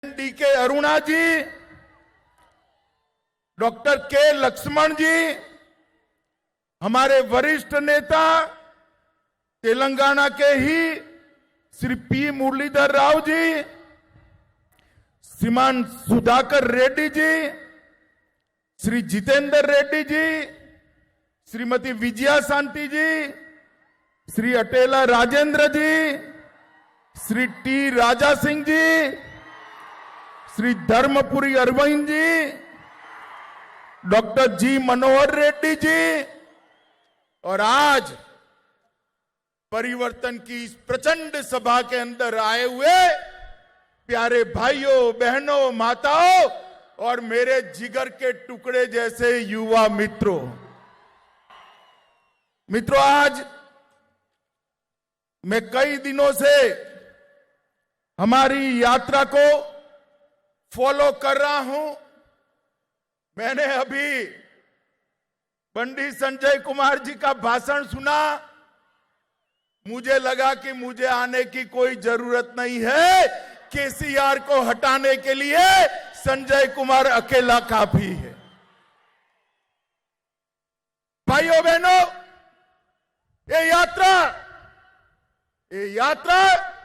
DK Aruna जी, doctor के लक्ष्मण जी, हमारे वरिष्ठ नेता तेलंगाना के ही श्री पी मुरलीधर राव जी, श्रीमान सुधाकर रेड्डी जी, श्री जितेंद्र रेड्डी जी, श्रीमती विजया शांति जी, श्री अटेला राजेंद्र जी, श्री टी राजा सिंह जी, श्री धर्मपुरी अरविंद जी, डॉक्टर जी मनोहर रेड्डी जी, और आज परिवर्तन की इस प्रचंड सभा के अंदर आए हुए प्यारे भाइयों बहनों माताओं और मेरे जिगर के टुकड़े जैसे युवा मित्रों, आज मैं कई दिनों से हमारी यात्रा को फॉलो कर रहा हूं। मैंने अभी पंडित संजय कुमार जी का भाषण सुना, मुझे लगा कि मुझे आने की कोई जरूरत नहीं है, केसीआर को हटाने के लिए संजय कुमार अकेला काफी है। भाइयों बहनों, ये यात्रा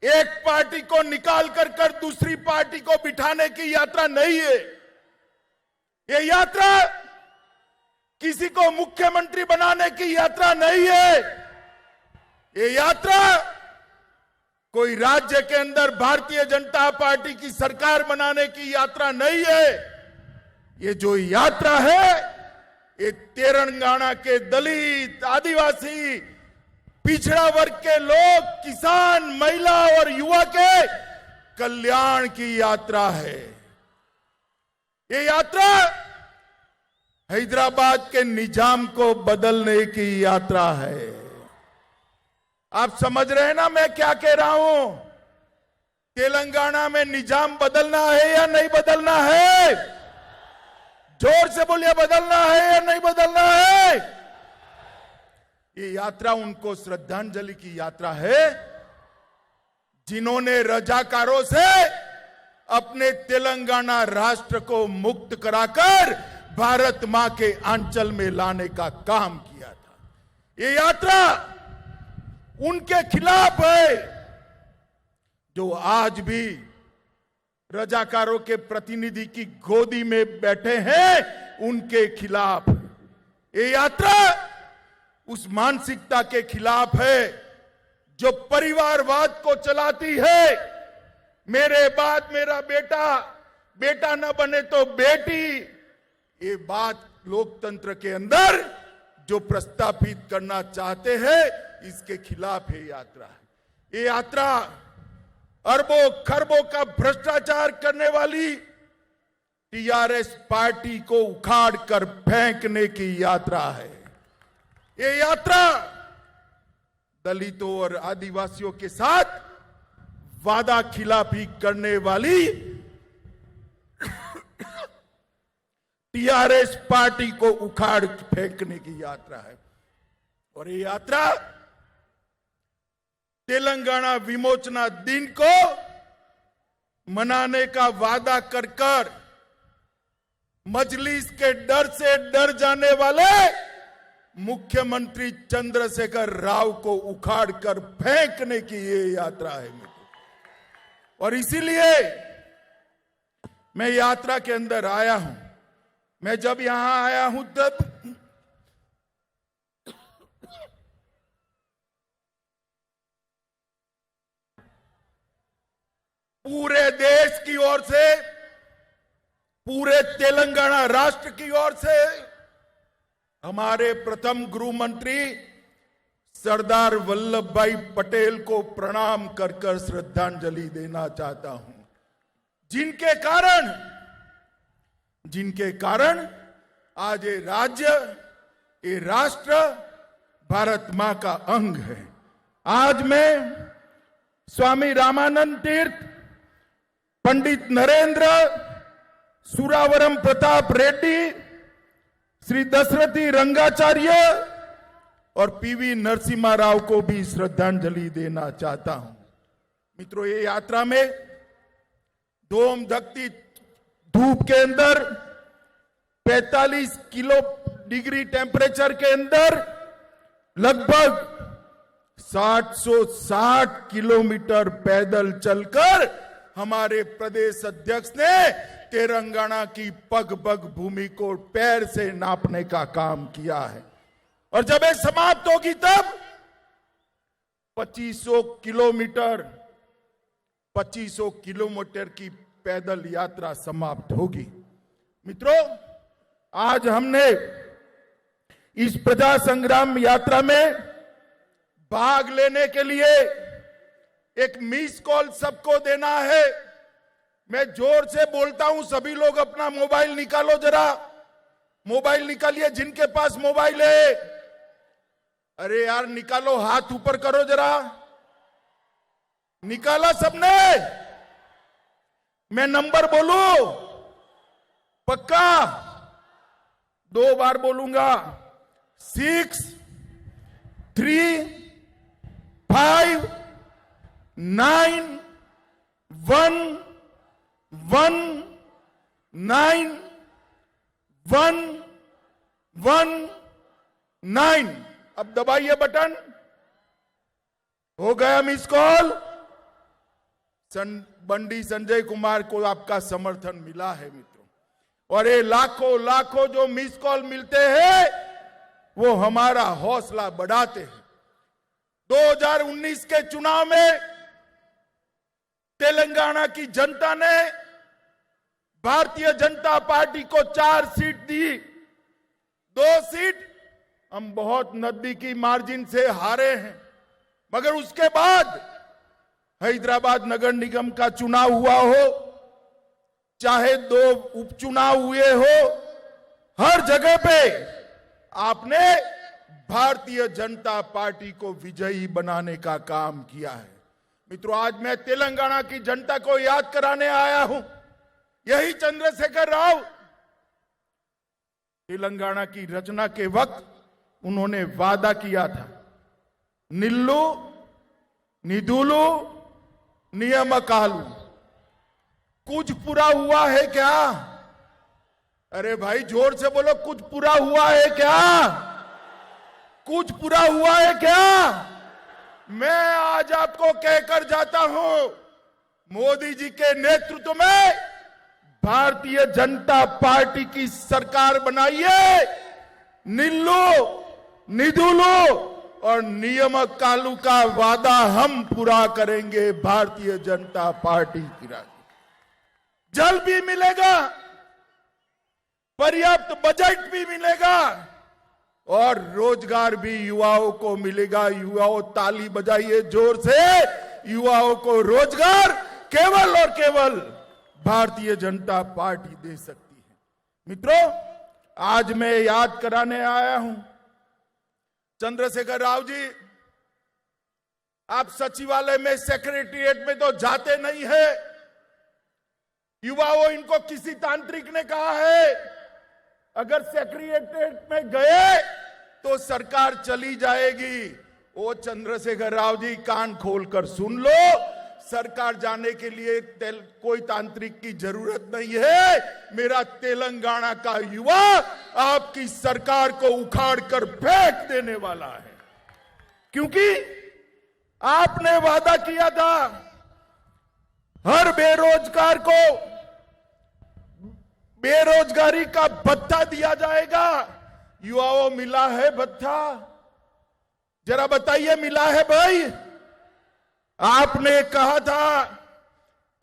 एक पार्टी को निकाल कर दूसरी पार्टी को बिठाने की यात्रा नहीं है। ये यात्रा किसी को मुख्यमंत्री बनाने की यात्रा नहीं है। ये यात्रा कोई राज्य के अंदर भारतीय जनता पार्टी की सरकार बनाने की यात्रा नहीं है। ये जो यात्रा है, ये तेलंगाना के दलित, आदिवासी, पिछड़ा वर्ग के लोग, किसान, महिला और युवा के कल्याण की यात्रा है। ये यात्रा हैदराबाद के निजाम को बदलने की यात्रा है। आप समझ रहे हैं ना मैं क्या कह रहा हूं? तेलंगाना में निजाम बदलना है या नहीं बदलना है? जोर से बोलिए, बदलना है या नहीं बदलना है? ये यात्रा उनको श्रद्धांजलि की यात्रा है जिन्होंने रजाकारों से अपने तेलंगाना राष्ट्र को मुक्त कराकर भारत मां के आंचल में लाने का काम किया था। ये यात्रा उनके खिलाफ है जो आज भी रजाकारों के प्रतिनिधि की गोदी में बैठे हैं, उनके खिलाफ। ये यात्रा उस मानसिकता के खिलाफ है जो परिवारवाद को चलाती है। मेरे बाद मेरा बेटा, बेटा न बने तो बेटी, ये बात लोकतंत्र के अंदर जो प्रस्तावित करना चाहते हैं, इसके खिलाफ ये यात्रा है। ये यात्रा अरबों खरबों का भ्रष्टाचार करने वाली टीआरएस पार्टी को उखाड़ कर फेंकने की यात्रा है। ये यात्रा दलितों और आदिवासियों के साथ वादा खिलाफी करने वाली टीआरएस पार्टी को उखाड़ फेंकने की यात्रा है। और ये यात्रा तेलंगाना विमोचना दिन को मनाने का वादा कर मजलिस के डर से डर जाने वाले मुख्यमंत्री चंद्रशेखर राव को उखाड़ कर फेंकने की ये यात्रा है। और इसीलिए मैं यात्रा के अंदर आया हूं। मैं जब यहां आया हूं तब पूरे देश की ओर से, पूरे तेलंगाना राष्ट्र की ओर से हमारे प्रथम गृह मंत्री सरदार वल्लभ भाई पटेल को प्रणाम कर श्रद्धांजलि देना चाहता हूं, जिनके कारण आज ये राज्य, ये राष्ट्र भारत मां का अंग है। आज मैं स्वामी रामानंद तीर्थ, पंडित नरेंद्र, सुरावरम प्रताप रेड्डी, श्री दशरथी रंगाचार्य और पीवी नरसिम्हा राव को भी श्रद्धांजलि देना चाहता हूं। मित्रों, ये यात्रा में धूम धकती धूप के अंदर 45 किलो डिग्री टेम्परेचर के अंदर लगभग 760 किलोमीटर पैदल चलकर हमारे प्रदेश अध्यक्ष ने तेलंगाना की पग पग भूमि को पैर से नापने का काम किया है। और जब ये समाप्त होगी तब 2500 किलोमीटर की पैदल यात्रा समाप्त होगी। मित्रों, आज हमने इस प्रजा संग्राम यात्रा में भाग लेने के लिए एक मिस कॉल सबको देना है। मैं जोर से बोलता हूं, सभी लोग अपना मोबाइल निकालो, जरा मोबाइल निकालिए जिनके पास मोबाइल है। अरे यार निकालो, हाथ ऊपर करो जरा। निकाला सबने? मैं नंबर बोलूं? पक्का 2 बार बोलूंगा। 6 3 5 9 1 1 9 1 1 9। अब दबाइए बटन। हो गया मिस कॉल। बंडी संजय कुमार को आपका समर्थन मिला है मित्रों, और ये लाखों जो मिस कॉल मिलते हैं वो हमारा हौसला बढ़ाते हैं। 2019 के चुनाव में तेलंगाना की जनता ने भारतीय जनता पार्टी को 4 सीट दी। 2 सीट हम बहुत नजदीकी मार्जिन से हारे हैं, मगर उसके बाद हैदराबाद नगर निगम का चुनाव हुआ हो, चाहे 2 उपचुनाव हुए हो, हर जगह पे आपने भारतीय जनता पार्टी को विजयी बनाने का काम किया है। मित्रों, आज मैं तेलंगाना की जनता को याद कराने आया हूं। यही चंद्रशेखर राव तेलंगाना की रचना के वक्त उन्होंने वादा किया था, निल्लू निधुलू नियमकालू। कुछ पूरा हुआ है क्या? अरे भाई जोर से बोलो, कुछ पूरा हुआ है क्या? कुछ पूरा हुआ है क्या? मैं आज आपको कहकर जाता हूं, मोदी जी के नेतृत्व में भारतीय जनता पार्टी की सरकार बनाइए। निल्लू निधुलू और नियामक कालू का वादा हम पूरा करेंगे भारतीय जनता पार्टी की राज। जल भी मिलेगा, पर्याप्त बजट भी मिलेगा और रोजगार भी युवाओं को मिलेगा। युवाओं ताली बजाइए जोर से। युवाओं को रोजगार केवल और केवल भारतीय जनता पार्टी दे सकती है। मित्रों, आज मैं याद कराने आया हूं, चंद्रशेखर राव जी, आप सचिवालय में सेक्रेटरिएट में तो जाते नहीं है। युवाओं, इनको किसी तांत्रिक ने कहा है अगर सेक्रेटरिएट में गए तो सरकार चली जाएगी। वो चंद्रशेखर राव जी, कान खोलकर सुन लो, सरकार जाने के लिए कोई तांत्रिक की जरूरत नहीं है। मेरा तेलंगाना का युवा आपकी सरकार को उखाड़कर फेंक देने वाला है, क्योंकि आपने वादा किया था हर बेरोजगार को बेरोजगारी का भत्ता दिया जाएगा। युवाओं, मिला है भत्ता? जरा बताइए, मिला है भाई? आपने कहा था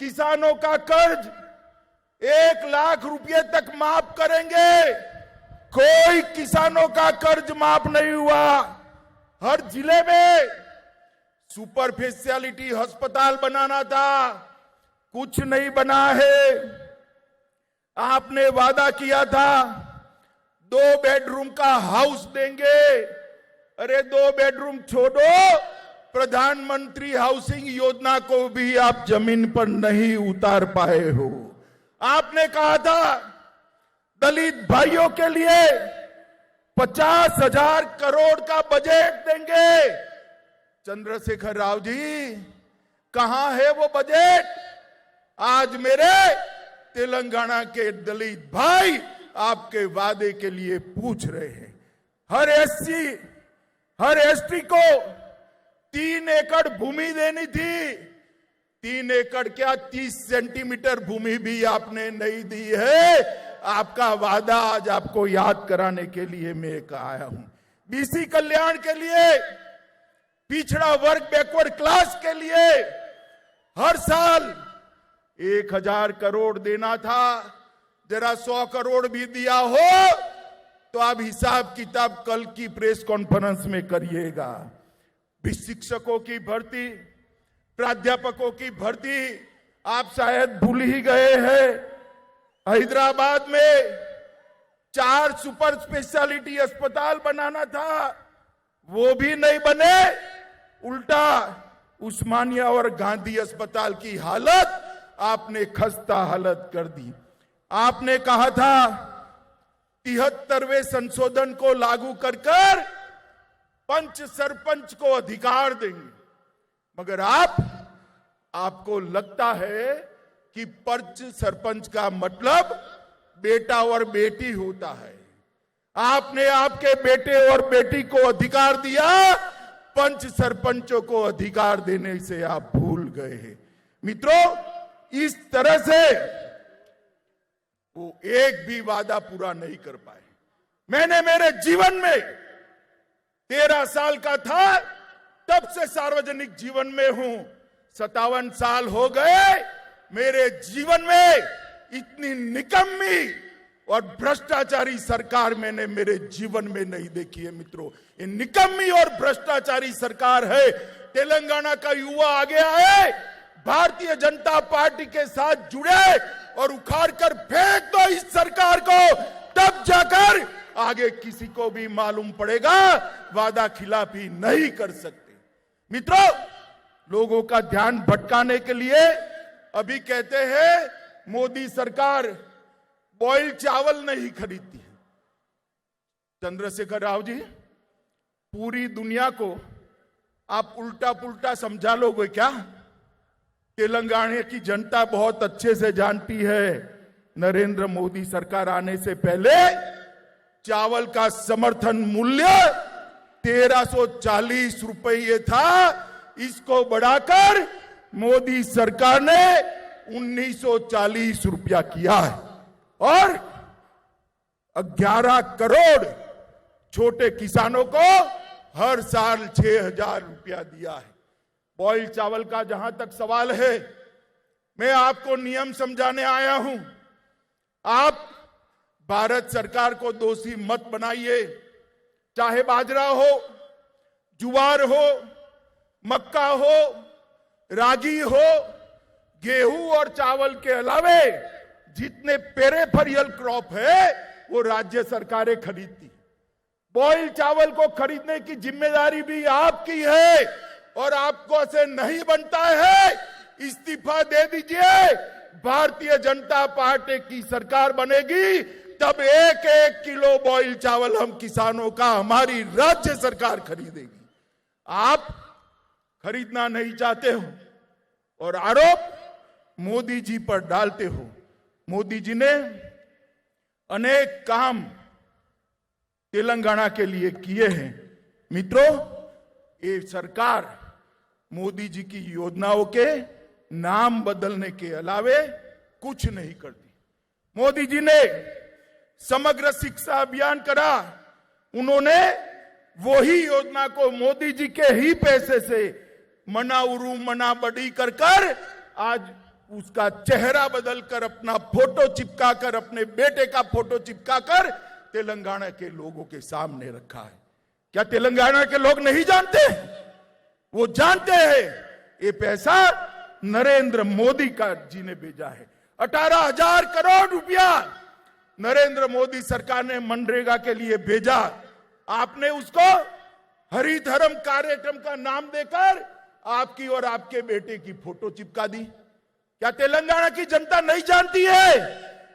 किसानों का कर्ज 1 लाख रुपए तक माफ करेंगे। कोई किसानों का कर्ज माफ नहीं हुआ। हर जिले में सुपर स्पेशलिटी अस्पताल बनाना था, कुछ नहीं बना है। आपने वादा किया था 2 बेडरूम का हाउस देंगे। अरे 2 बेडरूम छोड़ो, प्रधानमंत्री हाउसिंग योजना को भी आप जमीन पर नहीं उतार पाए हो। आपने कहा था दलित भाइयों के लिए 50,000 करोड़ का बजट देंगे। चंद्रशेखर राव जी, कहां है वो बजट? आज मेरे तेलंगाना के दलित भाई आपके वादे के लिए पूछ रहे हैं। हर एससी, हर एसटी को 3 एकड़ भूमि देनी थी। 3 एकड़ क्या, 30 सेंटीमीटर भूमि भी आपने नहीं दी है। आपका वादा आज आपको याद कराने के लिए मैं आया हूं। बीसी कल्याण के लिए, पिछड़ा वर्ग बैकवर्ड क्लास के लिए हर साल 1000 करोड़ देना था। जरा 100 करोड़ भी दिया हो तो आप हिसाब किताब कल की प्रेस कॉन्फ्रेंस में करिएगा। शिक्षकों की भर्ती, प्राध्यापकों की भर्ती आप शायद भूल ही गए हैं। हैदराबाद में 4 सुपर स्पेशलिटी अस्पताल बनाना था, वो भी नहीं बने। उल्टा उस्मानिया और गांधी अस्पताल की हालत आपने खस्ता हालत कर दी। आपने कहा था 73वें संशोधन को लागू कर पंच सरपंच को अधिकार देंगे, मगर आपको लगता है कि पंच सरपंच का मतलब बेटा और बेटी होता है। आपने आपके बेटे और बेटी को अधिकार दिया, पंच सरपंचों को अधिकार देने से आप भूल गए हैं। मित्रों, इस तरह से वो एक भी वादा पूरा नहीं कर पाए। मैंने मेरे जीवन में 13 साल का था तब से सार्वजनिक जीवन में हूं। 57 साल हो गए, मेरे जीवन में इतनी निकम्मी और भ्रष्टाचारी सरकार मैंने मेरे जीवन में नहीं देखी है। मित्रों, ये निकम्मी और भ्रष्टाचारी सरकार है। तेलंगाना का युवा आ गया है, भारतीय जनता पार्टी के साथ जुड़े और उखाड़ कर फेंक दो इस सरकार को, तब जाकर आगे किसी को भी मालूम पड़ेगा वादा खिलाफी नहीं कर सकते। मित्रों, लोगों का ध्यान भटकाने के लिए अभी कहते हैं मोदी सरकार बॉइल्ड चावल नहीं खरीदती है। चंद्रशेखर राव जी, पूरी दुनिया को आप उल्टा पुल्टा समझा लोगे क्या? तेलंगाना की जनता बहुत अच्छे से जानती है, नरेंद्र मोदी सरकार आने से पहले चावल का समर्थन मूल्य 1340 रुपये था। इसको बढ़ाकर मोदी सरकार ने 1940 रुपया किया है और 11 करोड़ छोटे किसानों को हर साल 6000 रुपया दिया है। बॉइल्ड चावल का जहां तक सवाल है, मैं आपको नियम समझाने आया हूं। आप भारत सरकार को दोषी मत बनाइए। चाहे बाजरा हो, जुवार हो, मक्का हो, रागी हो, गेहूं और चावल के अलावे जितने पेरिफेरल क्रॉप है वो राज्य सरकारें खरीदती। बॉइल्ड चावल को खरीदने की जिम्मेदारी भी आपकी है और आपको ऐसे नहीं बनता है। इस्तीफा दे दीजिए। भारतीय जनता पार्टी की सरकार बनेगी तब 1-1 किलो बॉइल्ड चावल हम किसानों का हमारी राज्य सरकार खरीदेगी। आप खरीदना नहीं चाहते हो और आरोप मोदी जी पर डालते हो। मोदी जी ने अनेक काम तेलंगाना के लिए किए हैं। मित्रों, ये सरकार मोदी जी की योजनाओं के नाम बदलने के अलावे कुछ नहीं करती। मोदी जी ने समग्र शिक्षा अभियान करा, उन्होंने वही योजना को मोदी जी के ही पैसे से मना उरू मना बड़ी कर आज उसका चेहरा बदलकर अपना फोटो चिपका कर, अपने बेटे का फोटो चिपका कर तेलंगाना के लोगों के सामने रखा है। क्या तेलंगाना के लोग नहीं जानते? वो जानते हैं ये पैसा नरेंद्र मोदी का जी ने भेजा है। 18,000 करोड़ रुपया नरेंद्र मोदी सरकार ने मनरेगा के लिए भेजा। आपने उसको हरिधर्म कार्यक्रम का नाम देकर आपकी और आपके बेटे की फोटो चिपका दी। क्या तेलंगाना की जनता नहीं जानती है?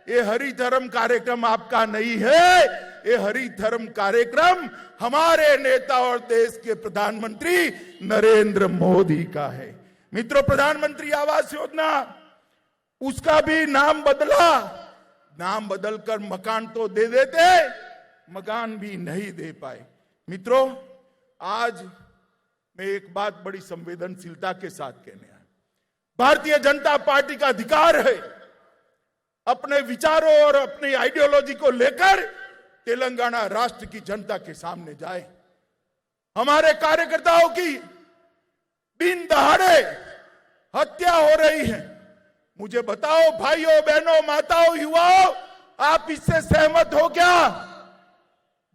ये हरिधर्म कार्यक्रम आपका नहीं है, ये हरिधर्म कार्यक्रम हमारे नेता और देश के प्रधानमंत्री नरेंद्र मोदी का है। मित्रों, प्रधानमंत्री आवास योजना उसका भी नाम बदला। नाम बदलकर मकान तो दे देते, मकान भी नहीं दे पाए। मित्रों, आज मैं एक बात बड़ी संवेदनशीलता के साथ कहने आया। भारतीय जनता पार्टी का अधिकार है अपने विचारों और अपनी आइडियोलॉजी को लेकर तेलंगाना राष्ट्र की जनता के सामने जाए। हमारे कार्यकर्ताओं की दिन दहाड़े हत्या हो रही है। मुझे बताओ भाइयों, बहनों, माताओं, युवाओं, आप इससे सहमत हो क्या?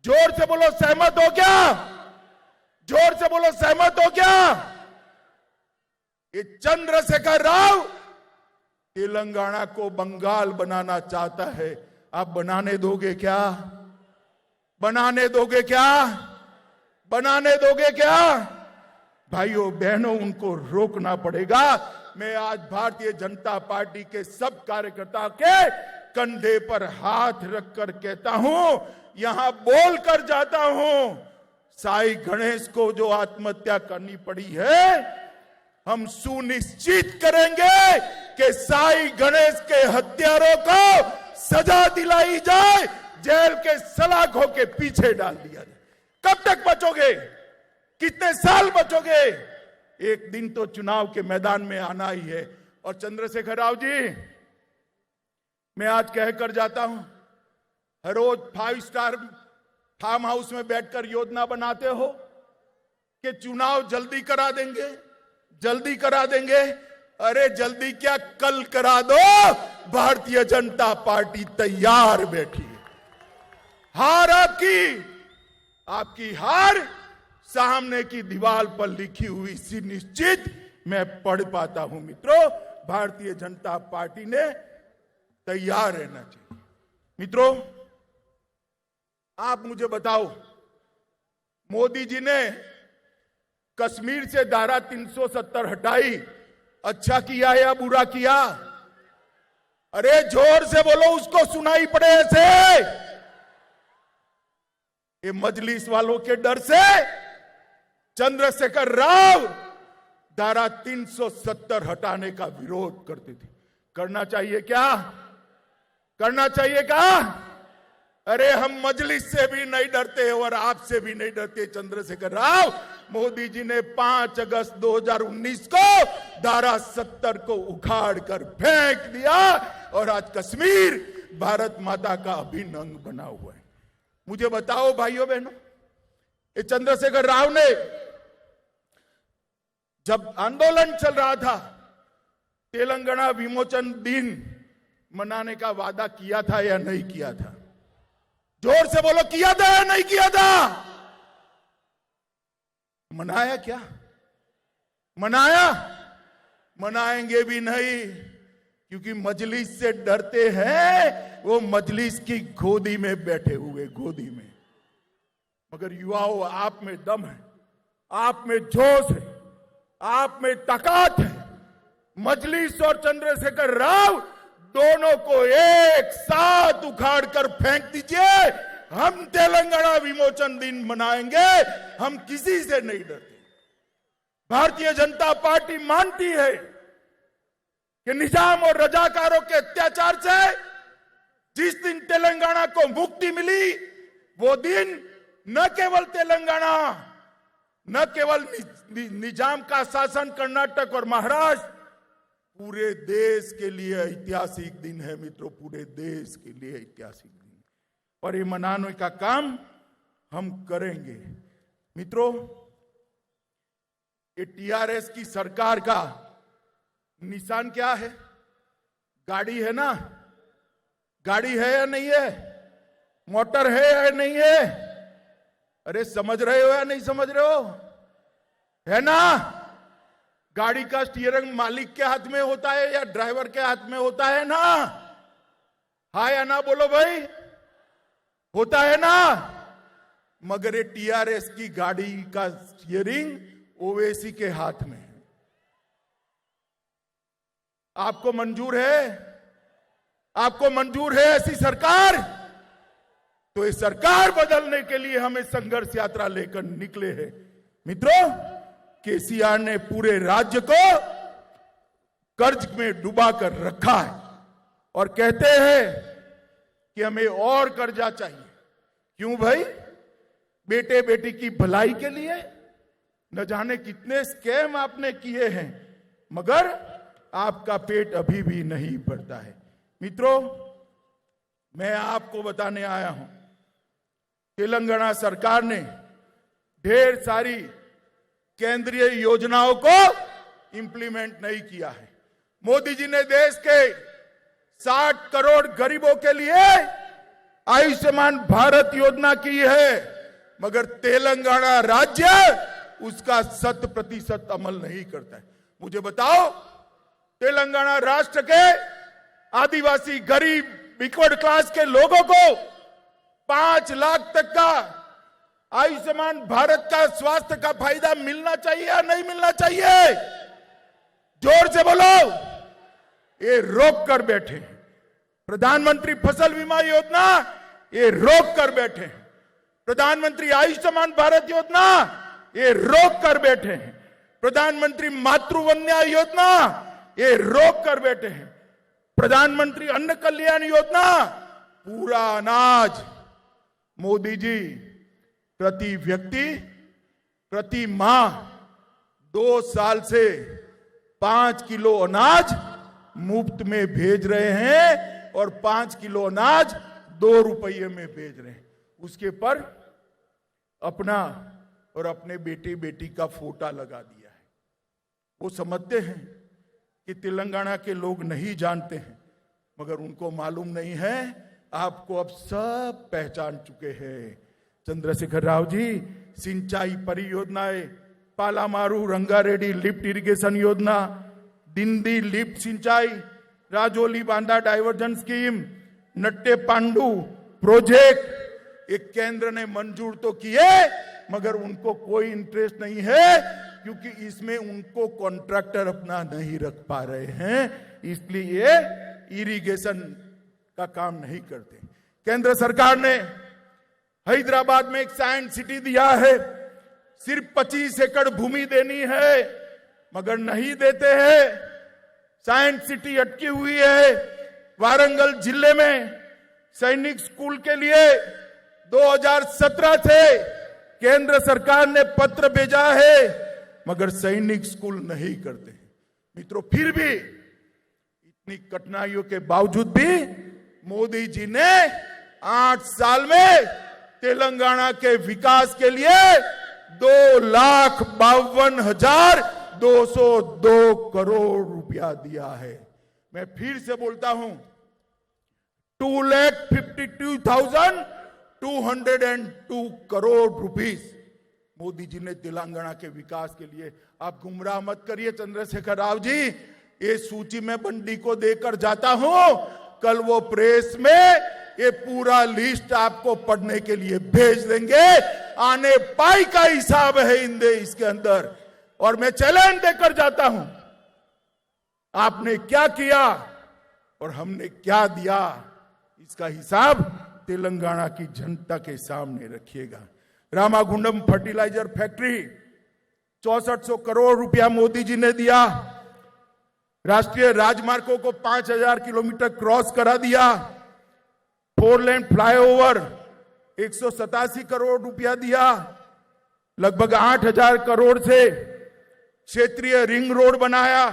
जोर से बोलो, सहमत हो क्या? जोर से बोलो, सहमत हो क्या? ये चंद्रशेखर राव तेलंगाना को बंगाल बनाना चाहता है। आप बनाने दोगे क्या? बनाने दोगे क्या? बनाने दोगे क्या? भाइयों बहनों, उनको रोकना पड़ेगा। मैं आज भारतीय जनता पार्टी के सब कार्यकर्ताओं के कंधे पर हाथ रखकर कहता हूं, यहां बोल कर जाता हूं, साई गणेश को जो आत्महत्या करनी पड़ी है, हम सुनिश्चित करेंगे कि साई गणेश के हत्यारों को सजा दिलाई जाए, जेल के सलाखों के पीछे डाल दिया जाए। कब तक बचोगे? कितने साल बचोगे? एक दिन तो चुनाव के मैदान में आना ही है। और चंद्रशेखर राव जी, मैं आज कहकर जाता हूं, हर रोज 5 स्टार फार्म हाउस में बैठकर योजना बनाते हो कि चुनाव जल्दी करा देंगे, जल्दी करा देंगे। अरे जल्दी क्या, कल करा दो। भारतीय जनता पार्टी तैयार बैठी है। हार आपकी हार सामने की दीवार पर लिखी हुई सी निश्चित मैं पढ़ पाता हूं। मित्रों, भारतीय जनता पार्टी ने तैयार रहना चाहिए। मित्रों, आप मुझे बताओ, मोदी जी ने कश्मीर से धारा 370 हटाई, अच्छा किया या बुरा किया? अरे जोर से बोलो, उसको सुनाई पड़े ऐसे। ये मजलिस वालों के डर से चंद्रशेखर राव धारा 370 हटाने का विरोध करते थे। करना चाहिए क्या? करना चाहिए क्या? अरे हम मजलिस से भी नहीं डरते और आपसे भी नहीं डरते चंद्रशेखर राव। मोदी जी ने 5 अगस्त 2019 को धारा 70 को उखाड़ कर फेंक दिया और आज कश्मीर भारत माता का अभिन्न अंग बना हुआ है। मुझे बताओ भाइयों बहनों, ये चंद्रशेखर राव ने जब आंदोलन चल रहा था, तेलंगाना विमोचन दिन मनाने का वादा किया था या नहीं किया था? जोर से बोलो, किया था या नहीं किया था? मनाया क्या? मनाया? मनाएंगे भी नहीं, क्योंकि मजलिस से डरते हैं। वो मजलिस की गोदी में बैठे हुए, गोदी में। मगर युवाओं, आप में दम है, आप में जोश है, आप में ताकत है। मजलिस और चंद्रशेखर राव दोनों को एक साथ उखाड़ कर फेंक दीजिए। हम तेलंगाना विमोचन दिन मनाएंगे, हम किसी से नहीं डरते। भारतीय जनता पार्टी मानती है कि निजाम और रजाकारों के अत्याचार से जिस दिन तेलंगाना को मुक्ति मिली, वो दिन न केवल तेलंगाना, न केवल निजाम का शासन कर्नाटक और महाराष्ट्र, पूरे देश के लिए ऐतिहासिक दिन है। मित्रों, पूरे देश के लिए ऐतिहासिक दिन, और ये मनाने का काम हम करेंगे। मित्रों, ये टीआरएस की सरकार का निशान क्या है? गाड़ी है ना? गाड़ी है या नहीं है? मोटर है या नहीं है? अरे समझ रहे हो या नहीं समझ रहे हो? है ना? गाड़ी का स्टीयरिंग मालिक के हाथ में होता है या ड्राइवर के हाथ में होता है ना? हाँ या ना बोलो भाई, होता है ना? मगर ये टीआरएस की गाड़ी का स्टीयरिंग ओवैसी के हाथ में है। आपको मंजूर है? आपको मंजूर है ऐसी सरकार? तो ये सरकार बदलने के लिए हमें संघर्ष यात्रा लेकर निकले हैं। मित्रों, केसीआर ने पूरे राज्य को कर्ज में डुबा कर रखा है और कहते हैं कि हमें और कर्जा चाहिए। क्यों भाई? बेटे बेटी की भलाई के लिए। न जाने कितने स्कैम आपने किए हैं, मगर आपका पेट अभी भी नहीं भरता है। मित्रों, मैं आपको बताने आया हूं, तेलंगाना सरकार ने ढेर सारी केंद्रीय योजनाओं को इंप्लीमेंट नहीं किया है। मोदी जी ने देश के 60 करोड़ गरीबों के लिए आयुष्मान भारत योजना की है, मगर तेलंगाना राज्य उसका 100% अमल नहीं करता है। मुझे बताओ, तेलंगाना राष्ट्र के आदिवासी गरीब बैकवर्ड क्लास के लोगों को 5 लाख तक का आयुष्मान भारत का स्वास्थ्य का फायदा मिलना चाहिए या नहीं मिलना चाहिए? जोर से बोलो। ये रोक कर बैठे। प्रधानमंत्री फसल बीमा योजना ये रोक कर बैठे। प्रधानमंत्री आयुष्मान भारत योजना ये रोक कर बैठे हैं। प्रधानमंत्री मातृवंदना योजना ये रोक कर बैठे हैं। प्रधानमंत्री अन्न कल्याण योजना, पूरा अनाज मोदी जी प्रति व्यक्ति प्रति माह 2 साल से 5 किलो अनाज मुफ्त में भेज रहे हैं और 5 किलो अनाज 2 रुपये में भेज रहे हैं। उसके पर अपना और अपने बेटे बेटी का फोटा लगा दिया है। वो समझते हैं कि तेलंगाना के लोग नहीं जानते हैं, मगर उनको मालूम नहीं है। आपको अब सब पहचान चुके हैं। चंद्रशेखर राव जी सिंचाई परियोजनाएं, पालामारू रंगारेड्डी लिफ्ट इरिगेशन योजना, दिंदी लिफ्ट सिंचाई, Rajoli Banda diversion scheme, Nettempadu project, एक केंद्र ने मंजूर तो किए, मगर उनको कोई इंटरेस्ट नहीं है, क्योंकि इसमें उनको कॉन्ट्रैक्टर अपना नहीं रख पा रहे हैं, इसलिए इरिगेशन का काम नहीं करते। केंद्र सरकार ने हैदराबाद में एक साइंस सिटी दिया है, सिर्फ 25 एकड़ भूमि देनी है, मगर नहीं देते हैं। साइंस सिटी अटकी हुई है। वारंगल जिले में सैनिक स्कूल के लिए 2017 से केंद्र सरकार ने पत्र भेजा है, मगर सैनिक स्कूल नहीं करते। मित्रों, फिर भी इतनी कठिनाइयों के बावजूद भी मोदी जी ने 8 साल में तेलंगाना के विकास के लिए 2,52,202 करोड़ रुपया दिया है। मैं फिर से बोलता हूं, 2,52,202 करोड़ रुपीस मोदी जी ने तेलंगाना के विकास के लिए। आप गुमराह मत करिए चंद्रशेखर राव जी, ये सूची में बंडी को देकर जाता हूं, कल वो प्रेस में ये पूरा लिस्ट आपको पढ़ने के लिए भेज देंगे। आने पाई का हिसाब है इंदे इसके अंदर। और मैं चैलेंज देकर जाता हूं, आपने क्या किया और हमने क्या दिया, इसका हिसाब तेलंगाना की जनता के सामने रखिएगा। रामागुंडम फर्टिलाइजर फैक्ट्री 6400 करोड़ रुपया मोदी जी ने दिया। राष्ट्रीय राजमार्गों को 5000 किलोमीटर क्रॉस करा दिया। 4 लेन फ्लाईओवर 187 करोड़ रुपया दिया। लगभग 8000 करोड़ से क्षेत्रीय रिंग रोड बनाया।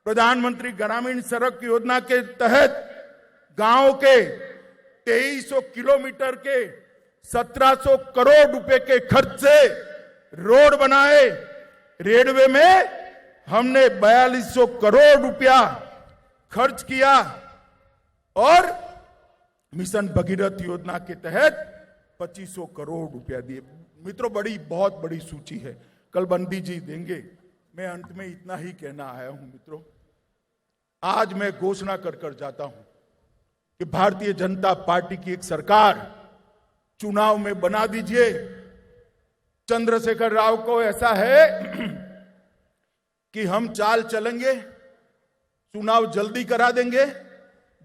प्रधानमंत्री ग्रामीण सड़क योजना के तहत गांव के 2300 किलोमीटर के 1700 करोड़ रुपए के खर्च से रोड बनाए। रेलवे में हमने 4200 करोड़ रुपया खर्च किया और मिशन भगीरथ योजना के तहत 2500 करोड़ रुपया दिए। मित्रों, बहुत बड़ी सूची है, कल बंदी जी देंगे। मैं अंत में इतना ही कहना आया हूं मित्रों, आज मैं घोषणा कर जाता हूं कि भारतीय जनता पार्टी की एक सरकार चुनाव में बना दीजिए। चंद्रशेखर राव को ऐसा है कि हम चाल चलेंगे, चुनाव जल्दी करा देंगे।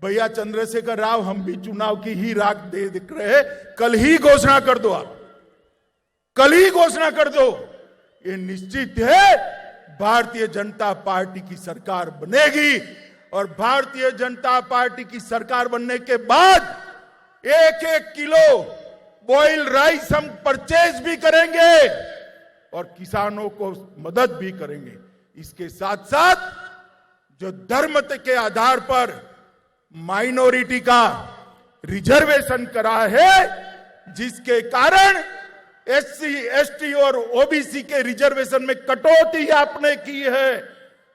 भैया चंद्रशेखर राव, हम भी चुनाव की ही राख दे दिख रहे, कल ही घोषणा कर दो। आप कल ही घोषणा कर दो। ये निश्चित है भारतीय जनता पार्टी की सरकार बनेगी और भारतीय जनता पार्टी की सरकार बनने के बाद 1-1 किलो बॉइल्ड राइस हम परचेज भी करेंगे और किसानों को मदद भी करेंगे। इसके साथ साथ जो धर्म के आधार पर माइनॉरिटी का रिजर्वेशन करा है, जिसके कारण एससी, एसटी और ओबीसी के रिजर्वेशन में कटौती आपने की है,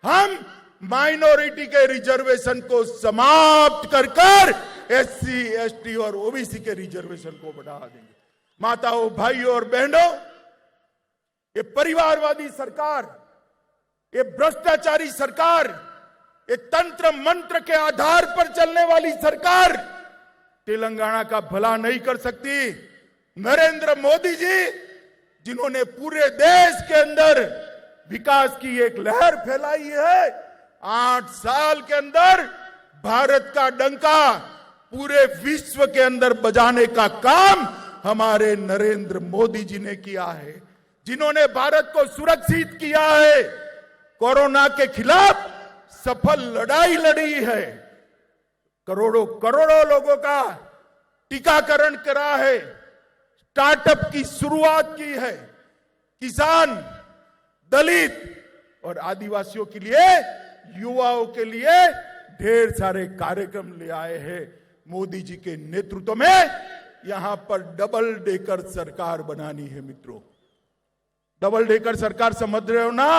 हम माइनॉरिटी के रिजर्वेशन को समाप्त कर एससी, एसटी और ओबीसी के रिजर्वेशन को बढ़ा देंगे। माताओं, भाइयों और बहनों, ये परिवारवादी सरकार, ये भ्रष्टाचारी सरकार, ये तंत्र मंत्र के आधार पर चलने वाली सरकार तेलंगाना का भला नहीं कर सकती। नरेंद्र मोदी जी, जिन्होंने पूरे देश के अंदर विकास की एक लहर फैलाई है, 8 साल के अंदर भारत का डंका पूरे विश्व के अंदर बजाने का काम हमारे नरेंद्र मोदी जी ने किया है, जिन्होंने भारत को सुरक्षित किया है, कोरोना के खिलाफ सफल लड़ाई लड़ी है, करोड़ों करोड़ों लोगों का टीकाकरण करा है, स्टार्टअप की शुरुआत की है, किसान, दलित और आदिवासियों के लिए, युवाओं के लिए ढेर सारे कार्यक्रम ले आए हैं। मोदी जी के नेतृत्व में यहां पर डबल डेकर सरकार बनानी है। मित्रों, डबल डेकर सरकार समझ रहे हो ना?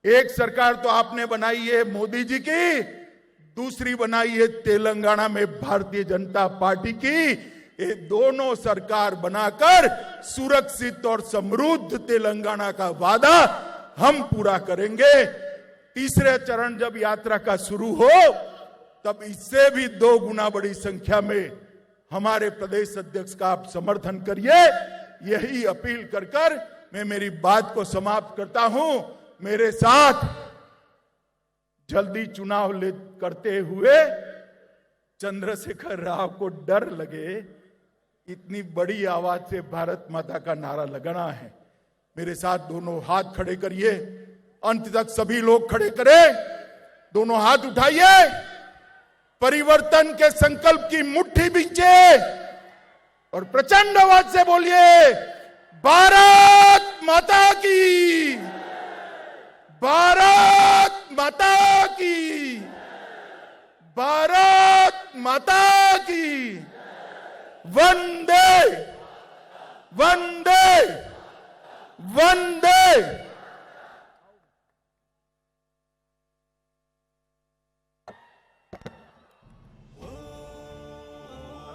एक सरकार तो आपने बनाई है मोदी जी की, दूसरी बनाई है तेलंगाना में भारतीय जनता पार्टी की। ये दोनों सरकार बनाकर सुरक्षित और समृद्ध तेलंगाना का वादा हम पूरा करेंगे। तीसरे चरण जब यात्रा का शुरू हो, तब इससे भी 2 गुना बड़ी संख्या में हमारे प्रदेश अध्यक्ष का आप समर्थन करिए। यही अपील कर मैं मेरी बात को समाप्त करता हूं। मेरे साथ जल्दी चुनाव करते हुए चंद्रशेखर राव को डर लगे, इतनी बड़ी आवाज से भारत माता का नारा लगाना है। मेरे साथ दोनों हाथ खड़े करिए, अंत तक सभी लोग खड़े करें, दोनों हाथ उठाइए, परिवर्तन के संकल्प की मुट्ठी बींचे और प्रचंड आवाज से बोलिए, भारत माता की, भारत माता की, भारत माता की। वंदे वंदे वंदे।